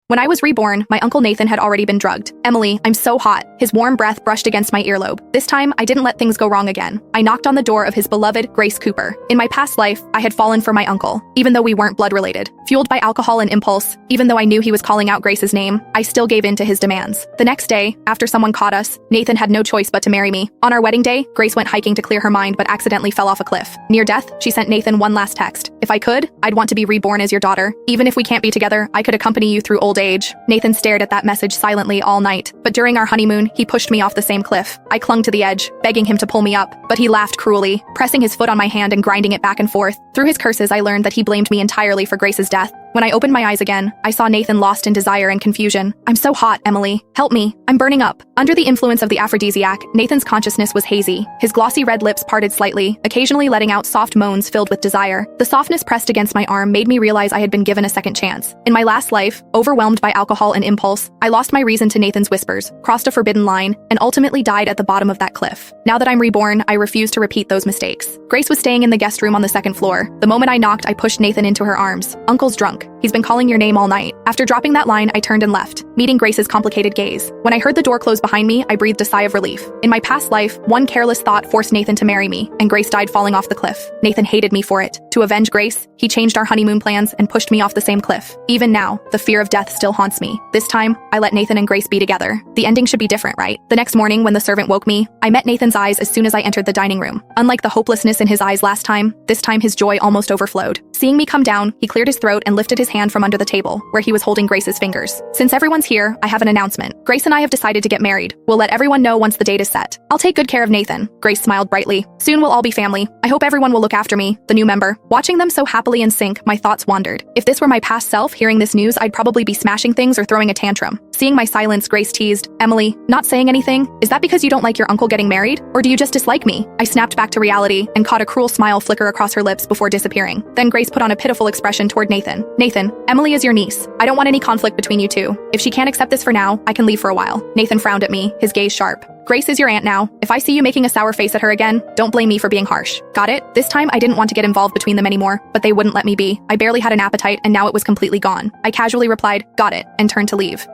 When I was reborn, my Uncle Nathan had already been drugged. Emily, I'm so hot. His warm breath brushed against my earlobe. This time, I didn't let things go wrong again. I knocked on the door of his beloved Grace Cooper. In my past life, I had fallen for my uncle, even though we weren't blood related. Fueled by alcohol and impulse, even though I knew he was calling out Grace's name, I still gave in to his demands. The next day, after someone caught us, Nathan had no choice but to marry me. On our wedding day, Grace went hiking to clear her mind but accidentally fell off a cliff. Near death, she sent Nathan one last text. If I could, I'd want to be reborn as your daughter. Even if we can't be together, I could accompany you through old age. Nathan stared at that message silently all night. But during our honeymoon, he pushed me off the same cliff. I clung to the edge, begging him to pull me up, but he laughed cruelly, pressing his foot on my hand and grinding it back and forth. Through his curses, I learned that he blamed me entirely for Grace's death. When I opened my eyes again, I saw Nathan lost in desire and confusion. I'm so hot, Emily. Help me. I'm burning up. Under the influence of the aphrodisiac, Nathan's consciousness was hazy. His glossy red lips parted slightly, occasionally letting out soft moans filled with desire. The softness pressed against my arm made me realize I had been given a second chance. In my last life, overwhelmed by alcohol and impulse, I lost my reason to Nathan's whispers, crossed a forbidden line, and ultimately died at the bottom of that cliff. Now that I'm reborn, I refuse to repeat those mistakes. Grace was staying in the guest room on the second floor. The moment I knocked, I pushed Nathan into her arms. Uncle's drunk. He's been calling your name all night. After dropping that line, I turned and left, meeting Grace's complicated gaze. When I heard the door close behind me, I breathed a sigh of relief. In my past life, one careless thought forced Nathan to marry me, and Grace died falling off the cliff. Nathan hated me for it. To avenge Grace, he changed our honeymoon plans and pushed me off the same cliff. Even now, the fear of death still haunts me. This time, I let Nathan and Grace be together. The ending should be different, right? The next morning, when the servant woke me, I met Nathan's eyes as soon as I entered the dining room. Unlike the hopelessness in his eyes last time, this time his joy almost overflowed. Seeing me come down, he cleared his throat and lifted his hand from under the table, where he was holding Grace's fingers. Since everyone's here, I have an announcement. Grace and I have decided to get married. We'll let everyone know once the date is set. I'll take good care of Nathan. Grace smiled brightly. Soon we'll all be family. I hope everyone will look after me, the new member. Watching them so happily in sync, my thoughts wandered. If this were my past self hearing this news, I'd probably be smashing things or throwing a tantrum. Seeing my silence, Grace teased, Emily, not saying anything? Is that because you don't like your uncle getting married? Or do you just dislike me? I snapped back to reality and caught a cruel smile flicker across her lips before disappearing. Then Grace put on a pitiful expression toward Nathan. Nathan, Emily is your niece. I don't want any conflict between you two. If she can't accept this for now, I can leave for a while. Nathan frowned at me, his gaze sharp. Grace is your aunt now. If I see you making a sour face at her again, don't blame me for being harsh. Got it? This time I didn't want to get involved between them anymore, but they wouldn't let me be. I barely had an appetite and now it was completely gone. I casually replied, got it, and turned to leave.